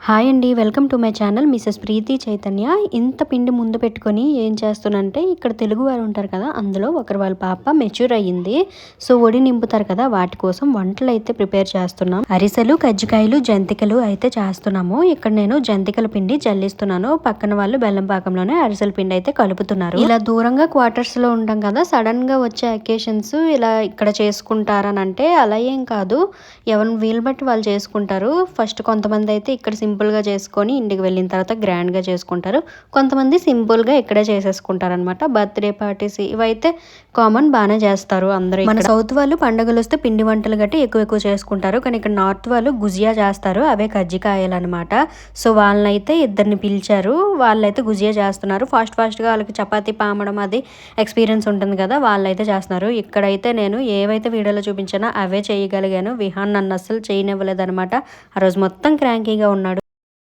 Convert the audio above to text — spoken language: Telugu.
హాయ్ అండి, welcome to my channel Mrs Preethi Chaitanya. ఇంత పిండి ముందు పెట్టుకొని ఏం చేస్తున్నానంటే, ఇక్కడ తెలుగు వారు ఉంటారు కదా, అందులో ఒకరు వాళ్ళ పాప మెచ్యూర్ అయ్యింది. సో ఒడి నింపుతారు కదా, వాటి కోసం వంటలు అయితే ప్రిపేర్ చేస్తున్నాం. అరిసెలు, కజ్జికాయలు, జంతికలు అయితే చేస్తున్నాము. ఇక్కడ నేను జంతికల పిండి జల్లిస్తున్నాను, పక్కన వాళ్ళు బెల్లం పాకంలోనే అరిసెల పిండి అయితే కలుపుతున్నారు. ఇలా దూరంగా క్వార్టర్స్ లో ఉంటాం కదా, సడన్ గా వచ్చే అకేషన్స్ ఇలా ఇక్కడ చేసుకుంటారని అంటే అలా ఏం కాదు, ఎవరిని వీలు బట్టి వాళ్ళు చేసుకుంటారు. ఫస్ట్ కొంతమంది అయితే ఇక్కడ సింపుల్గా చేసుకొని ఇంటికి వెళ్ళిన తర్వాత గ్రాండ్గా చేసుకుంటారు. కొంతమంది సింపుల్గా ఇక్కడే చేసేసుకుంటారు అనమాట. బర్త్డే పార్టీస్ ఇవైతే కామన్, బాగానే చేస్తారు అందరూ. మన సౌత్ వాళ్ళు పండుగలు వస్తే పిండి వంటలు గట్టి ఎక్కువ చేసుకుంటారు, కానీ ఇక్కడ నార్త్ వాళ్ళు గుజియా చేస్తారు, అవే కజ్జికాయలు అనమాట. సో వాళ్ళనైతే ఇద్దరిని పిలిచారు, వాళ్ళైతే గుజియా చేస్తున్నారు. ఫాస్ట్గా వాళ్ళకి చపాతీ పామడం అది ఎక్స్పీరియన్స్ ఉంటుంది కదా, వాళ్ళైతే చేస్తున్నారు. ఇక్కడైతే నేను ఏవైతే వీడియోలో చూపించానో అవే చేయగలిగాను. విహాన్ నన్ను అస్సలు చేయనివ్వలేదు అనమాట. ఆ రోజు మొత్తం క్రాంకీగా ఉన్నాడు.